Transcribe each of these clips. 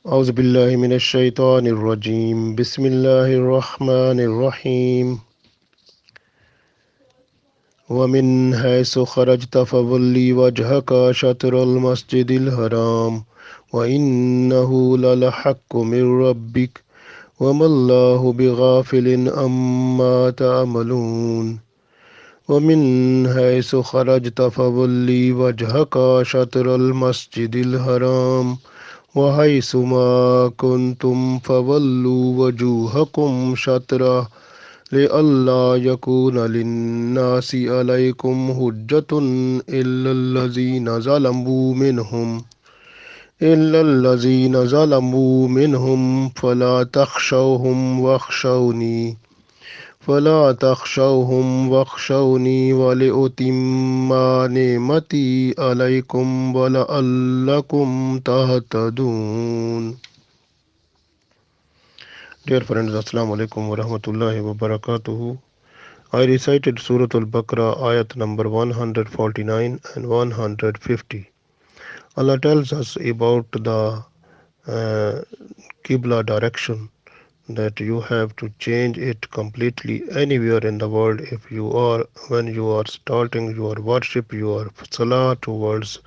أعوذ بالله من الشيطان الرجيم بسم الله الرحمن الرحيم ومن حيث خرجت فول وجهك شطر المسجد الحرام وإنه للحق من ربك وما الله بغافل عما تعملون ومن حيث خرجت فول وجهك شطر المسجد الحرام وحيث ما كنتم فولوا وجوهكم شطرة لئلا يكون للناس عليكم حجة إلا الذين ظلموا منهم فلا تخشوهم واخشوني ولأتم نعمتي عليكم ولعلكم تهتدون. Dear friends, Assalamu alaikum wa rahmatullahi wa barakatuhu. I recited Surah Al-Baqarah Ayat number 149 and 150. Allah tells us about the uh, Qibla direction, that you have to change it completely anywhere in the world. If you are, when you are starting your worship, your salah towards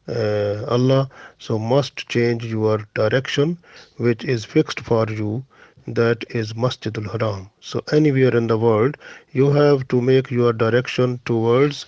Allah, so must change your direction which is fixed for you, that is Masjidul Haram. So anywhere in the world you have to make your direction towards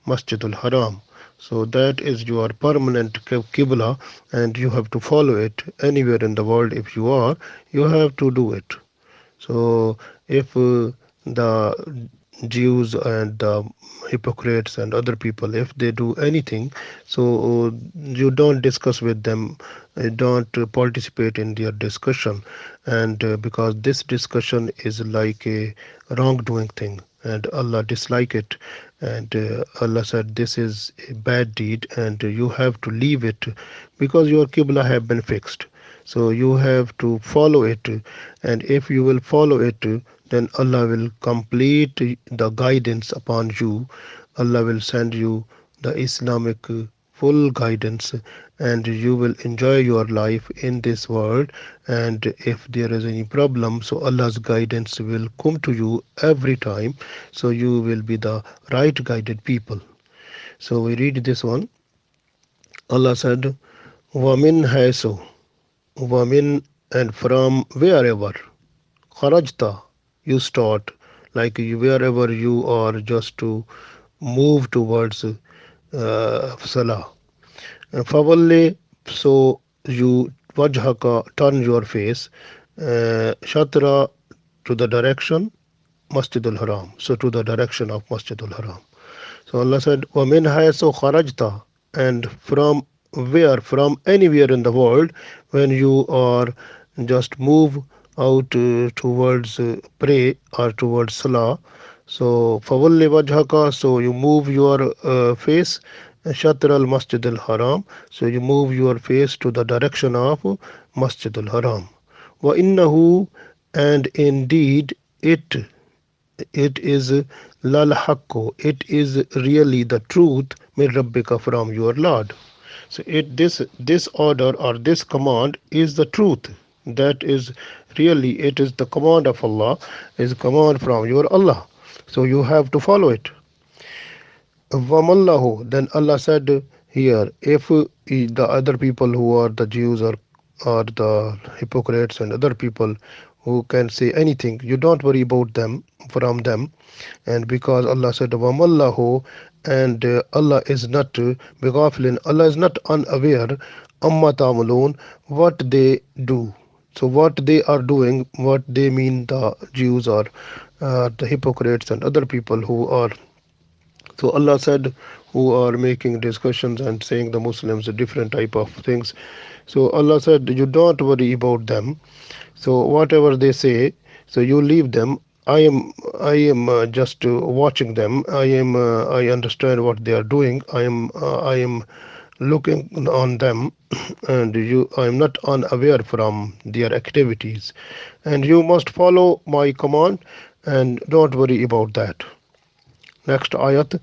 Masjidul Haram. So that is your permanent Qibla, and you have to follow it anywhere in the world. If you are, you have to do it. So if the Jews and the hypocrites and other people, if they do anything, so you don't discuss with them, don't participate in their discussion, and because this discussion is like a wrongdoing thing, and Allah dislike it, and Allah said this is a bad deed, and you have to leave it because your Qibla have been fixed. So you have to follow it, and if you will follow it, then Allah will complete the guidance upon you. Allah will send you the Islamic full guidance, and you will enjoy your life in this world. And if there is any problem, so Allah's guidance will come to you every time, so you will be the right guided people. So we read this one. Allah said, Wamin haiso, Wamin, and from wherever, Kharajta, you start, like wherever you are, just to move towards Salah. Fawalli, so you wajhaka, turn your face, Shatra, to the direction Masjidul Haram, so to the direction of Masjidul Haram. So Allah said, وَمِنْ حَيْثُ خَرَجْتَ, and from where, from anywhere in the world, when you are just move out towards pray or towards salah, so فَوَلِّ وَجْهَكَ, so you move your face, Shatr al Masjid al Haram, so you move your face to the direction of Masjid al Haram. وَإِنَّهُ, and indeed it is lal haqqo, it is really the truth, min rabbika, from your Lord. So this order or this command is the truth, that is really, it is the command of Allah, is command from your Allah, so you have to follow it. Wamallahu, then Allah said here, if the other people who are the Jews or the hypocrites and other people who can say anything, you don't worry about them, from them. And because Allah said Wamallahu, and Allah is not bighafilin, Allah is not unaware, amma ta'malun, what they do. So what they are doing, what they mean, the Jews or the hypocrites and other people who are, so Allah said, who are making discussions and saying the Muslims a different type of things. So Allah said, you don't worry about them. So whatever they say, so you leave them. I am just watching them. I understand what they are doing. I am looking on them, and I am not unaware from their activities. And you must follow my command, and don't worry about that. Next ayat,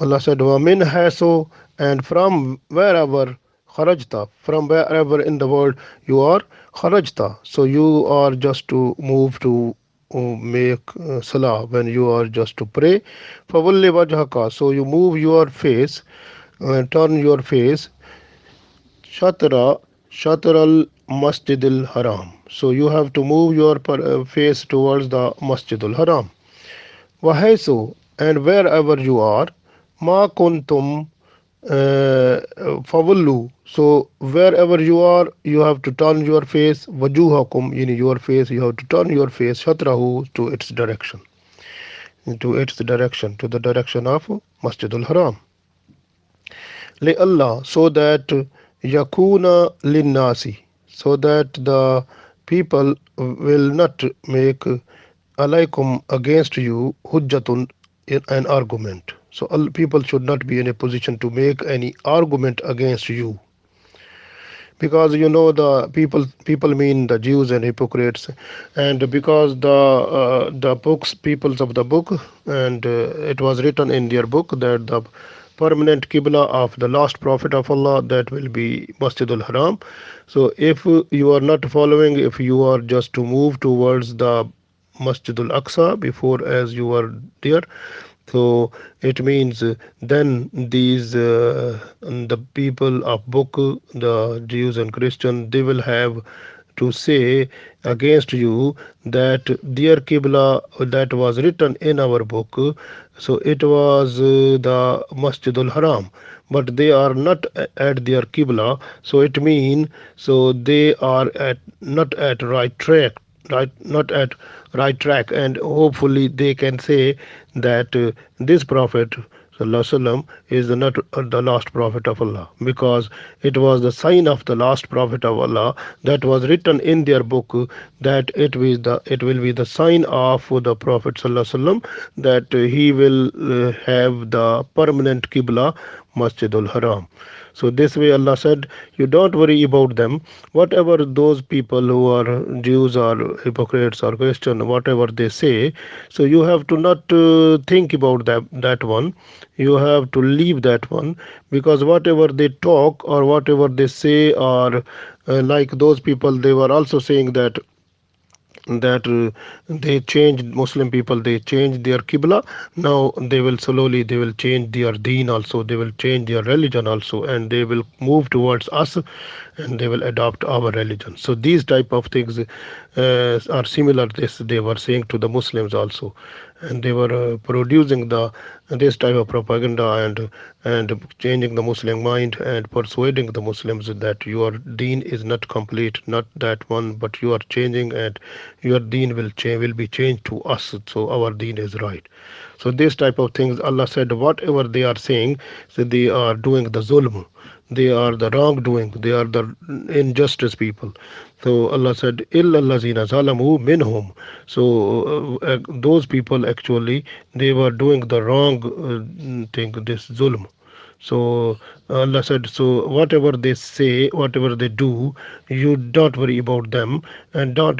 Allah said, وَمِنْ حَيْثُ, and from wherever, kharajta, from wherever in the world you are, kharajta. So you are just to move to make salah when you are just to pray. Fawalli wajhaka, so you move your face, turn your face, shatra, shatral masjidil haram. So you have to move your face towards the masjidul haram. Wahaisu, and wherever you are, ma kuntum fawallu. So wherever you are, you have to turn your face. Wajuhakum, in your face, you have to turn your face. Shatrahu, to the direction of Masjidul Haram. Li Allah, so that yakuna linnasi, so that the people will not make alaikum against you hujjatun, an argument. So all people should not be in a position to make any argument against you, because the people mean the Jews and hypocrites, and because the books, peoples of the book, and it was written in their book that the permanent qibla of the last prophet of Allah, that will be Masjidul Haram. So if you are not following, if you are just to move towards the Masjidul Aqsa before as you are there, so it means then these the people of book, the Jews and Christian, they will have to say against you that their Qibla that was written in our book, so it was the Masjidul Haram, but they are not at their Qibla. So it means, so they are at not at right track, right, not at right track, and hopefully they can say that this prophet Sallallahu is not the last prophet of Allah, because it was the sign of the last prophet of Allah that was written in their book, that it will be the sign of the prophet Sallallahu, that he will have the permanent qibla Masjidul Haram. So this way Allah said, you don't worry about them. Whatever those people who are Jews or hypocrites or Christian, whatever they say, so you have to not think about that one. You have to leave that one, because whatever they talk or whatever they say, or like those people, they were also saying that they changed, Muslim people, they changed their qibla. Now they will change their deen also, they will change their religion also, and they will move towards us, and they will adopt our religion. So these type of things are similar, this they were saying to the Muslims also, and they were producing this type of propaganda, and changing the Muslim mind and persuading the Muslims that your deen is not complete, not that one, but you are changing, and your deen will be changed to us, so our deen is right. So this type of things, Allah said, whatever they are saying, so they are doing the zulm, they are the wrongdoing, they are the injustice people. So Allah said, illa allazina zalamu minhum. So those people actually, they were doing the wrong thing, this zulm. So Allah said, so whatever they say, whatever they do, you don't worry about them, and don't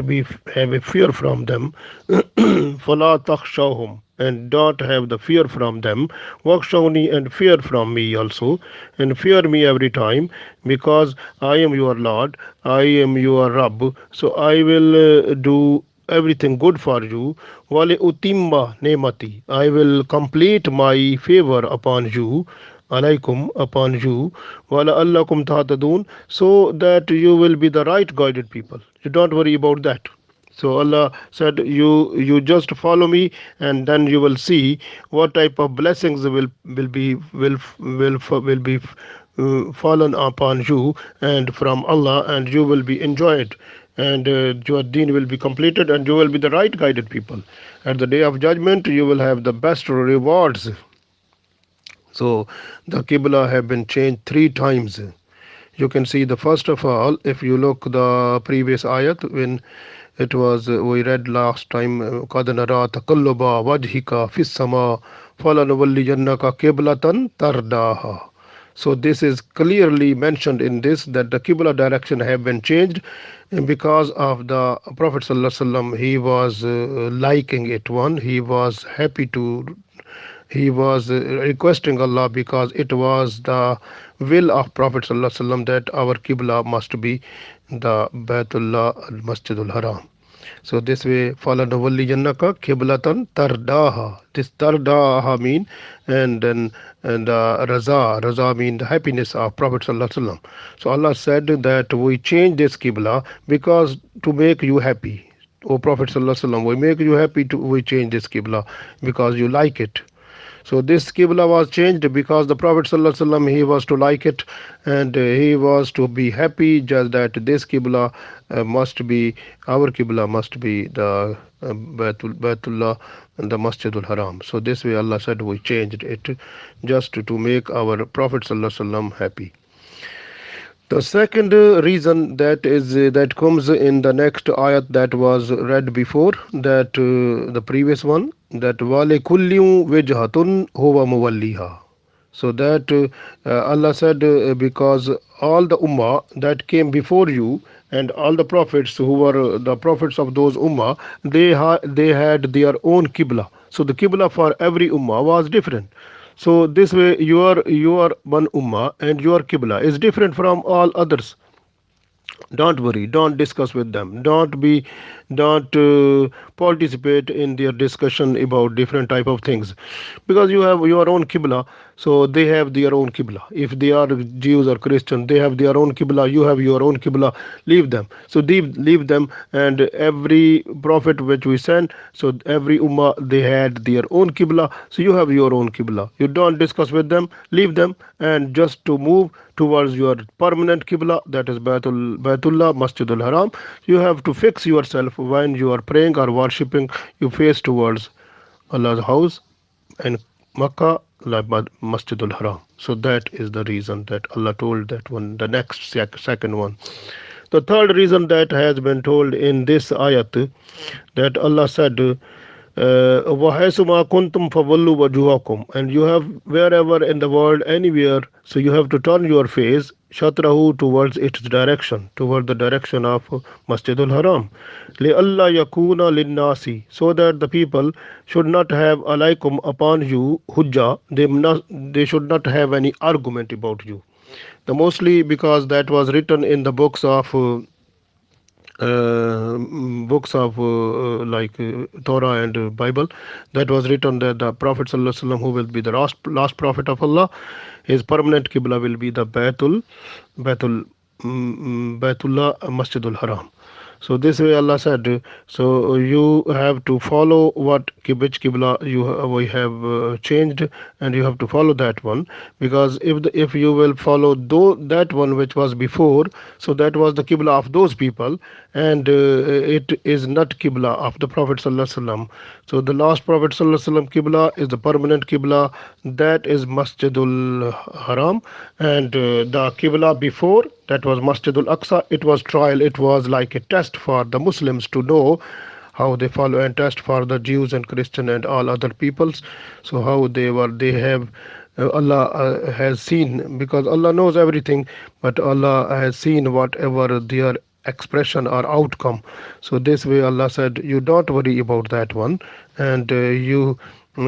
have a fear from them. Fala takhshawhum, and don't have the fear from them. Wakhshawni, and fear from me also, and fear me every time, because I am your Lord, I am your Rabb. So I will do everything good for you. Wale utimma nemati, I will complete my favor upon you, alaikum, upon you, wala allakum tahtadun, so that you will be the right guided people. You don't worry about that. So Allah said, you just follow me, and then you will see what type of blessings will be fallen upon you and from Allah, and you will be enjoyed, and your deen will be completed, and you will be the right guided people. At the day of judgment, you will have the best rewards. So the Qibla have been changed 3 times. You can see the first of all, if you look the previous ayat, when it was we read last time, قَدْ نَرَى تَقَلُّبَ وَجْهِكَ فِي السَّمَاءِ فَلَنُوَلِّيَنَّكَ قِبْلَةً تَرْضَاهَا. So this is clearly mentioned in this, that the Qibla direction have been changed because of the Prophet Sallallahu Alaihi Wasallam. He was liking it one. He was happy to he was requesting Allah, because it was the will of Prophet ﷺ that our Qibla must be the Baitullah al Masjidul Haram. So this way, فَلَنُوَلِّيَنَّكَ قِبْلَةً تَرْضَاهَا. This tardaha mean, and raza mean the happiness of Prophet sallallahu alaihi wasallam. So Allah said that we change this qibla because to make you happy. O Prophet sallallahu alaihi wasallam, we make you happy to we change this qibla because you like it. So this qibla was changed because the Prophet ﷺ, he was to like it, and he was to be happy just that this qibla must be, our qibla must be the Baitullah and the Masjidul Haram. So this way Allah said we changed it just to make our Prophet ﷺ happy. The second reason that comes in the next ayat that was read before, that the previous one, that wale kulliyu wajhatun huwa muwalliha. So that Allah said, because all the ummah that came before you and all the prophets who were the prophets of those ummah, they had their own qibla. So the qibla for every ummah was different. So this way your one ummah and your qibla is different from all others. Don't worry, don't discuss with them, don't participate in their discussion about different type of things, because you have your own qibla, so they have their own qibla. If they are Jews or Christian, they have their own qibla, you have your own qibla. Leave them. So leave them. And every prophet which we send, so every ummah, they had their own qibla, so you have your own qibla. You don't discuss with them, leave them, and just to move towards your permanent qibla, that is Baitullah Masjidul Haram. You have to fix yourself when you are praying or worshipping, you face towards Allah's house and Makkah, like Masjidul Haram. So that is the reason that Allah told that one, the next second one. The third reason that has been told in this ayat, that Allah said, وَحَيْثُ مَا كُنْتُمْ فَوَلُّوا وَجُوهَكُمْ, and you have wherever in the world, anywhere, so you have to turn your face shatrahu towards its direction, toward the direction of Masjidul Haram. لِأَلَّا يَكُونَ لِلنَّاسِ, so that the people should not have alaikum upon you hujja, they should not have any argument about you. The mostly because that was written in the books of like Torah and Bible, that was written that the Prophet ﷺ, who will be the last prophet of Allah, his permanent qibla will be the Baitullah Masjidul Haram. So this way Allah said, so you have to follow which qibla we have changed, and you have to follow that one, because if you will follow that one which was before, so that was the qibla of those people, and it is not qibla of the Prophet sallallahu alaihi wasallam. So the last Prophet sallallahu alaihi wasallam qibla is the permanent qibla, that is Masjidul Haram, and the qibla before, that was Masjidul Aqsa. It was trial, it was like a test for the Muslims to know how they follow, and test for the Jews and Christian and all other peoples. So how they have Allah has seen, because Allah knows everything, but Allah has seen whatever their expression or outcome. So this way Allah said, you don't worry about that one, and you,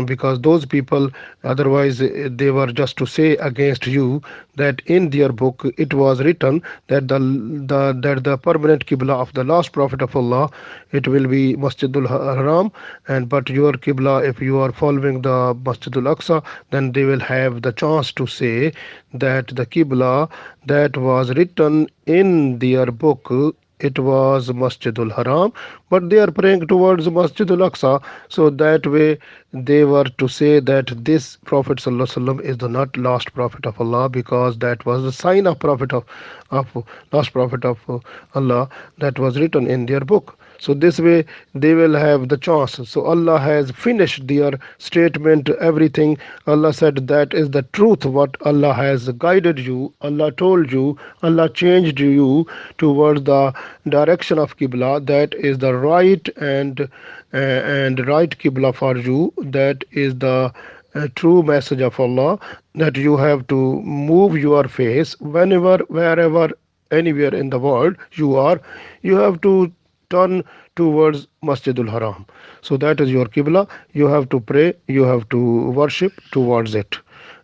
because those people otherwise they were just to say against you that in their book it was written that the permanent qibla of the last prophet of Allah, it will be Masjidul Haram, and but your qibla, if you are following the Masjidul Aqsa, then they will have the chance to say that the qibla that was written in their book, it was Masjidul Haram, but they are praying towards Masjidul Aqsa. So that way they were to say that this Prophet sallallahu alaihi wasallam is the not last prophet of Allah, because that was the sign of last prophet of Allah that was written in their book. So this way they will have the chance. So Allah has finished their statement, everything. Allah said that is the truth, what Allah has guided you, Allah told you, Allah changed you towards the direction of Qibla, that is the right and right Qibla for you, that is the true message of Allah, that you have to move your face whenever, wherever, anywhere in the world you are, you have to turn towards Masjidul Haram. So that is your Qibla. You have to pray, you have to worship towards it.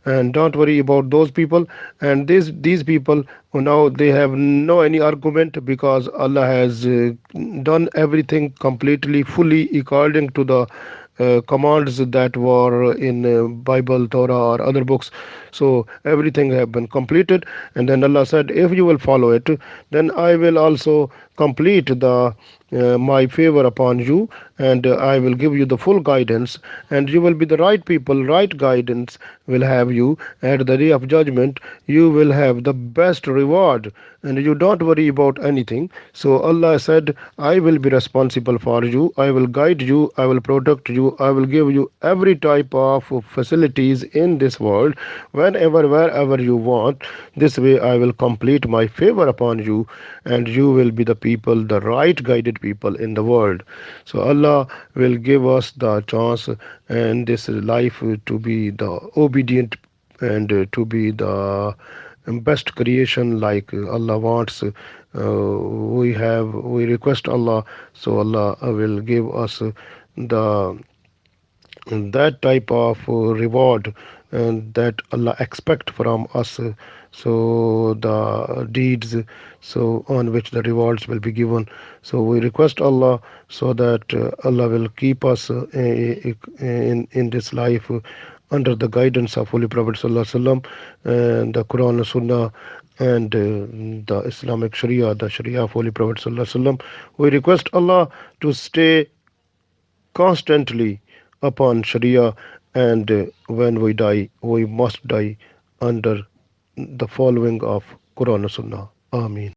And don't worry about those people. And these people now they have no any argument, because Allah has done everything completely fully according to the commands that were in Bible, Torah, or other books. So everything have been completed. And then Allah said, if you will follow it, then I will also complete the my favor upon you, and I will give you the full guidance, and you will be the right people. Right guidance will have you at the day of judgment. You will have the best reward, and you don't worry about anything. So Allah said, I will be responsible for you, I will guide you, I will protect you, I will give you every type of facilities in this world, whenever, wherever you want. This way I will complete my favor upon you, and you will be the people, the right guided people in the world. So Allah will give us the chance and this life to be the obedient, and to be the best creation like Allah wants. We request Allah, so Allah will give us the that type of reward and that Allah expect from us. So the deeds, so on which the rewards will be given. So we request Allah, so that Allah will keep us in this life under the guidance of Holy Prophet Sallallahu Alaihi Wasallam, and the Quran and Sunnah, and the Islamic Sharia, the Sharia of Holy Prophet Sallallahu Alaihi Wasallam. We request Allah to stay constantly upon Sharia, and when we die, we must die under the following of Quran and Sunnah. Ameen.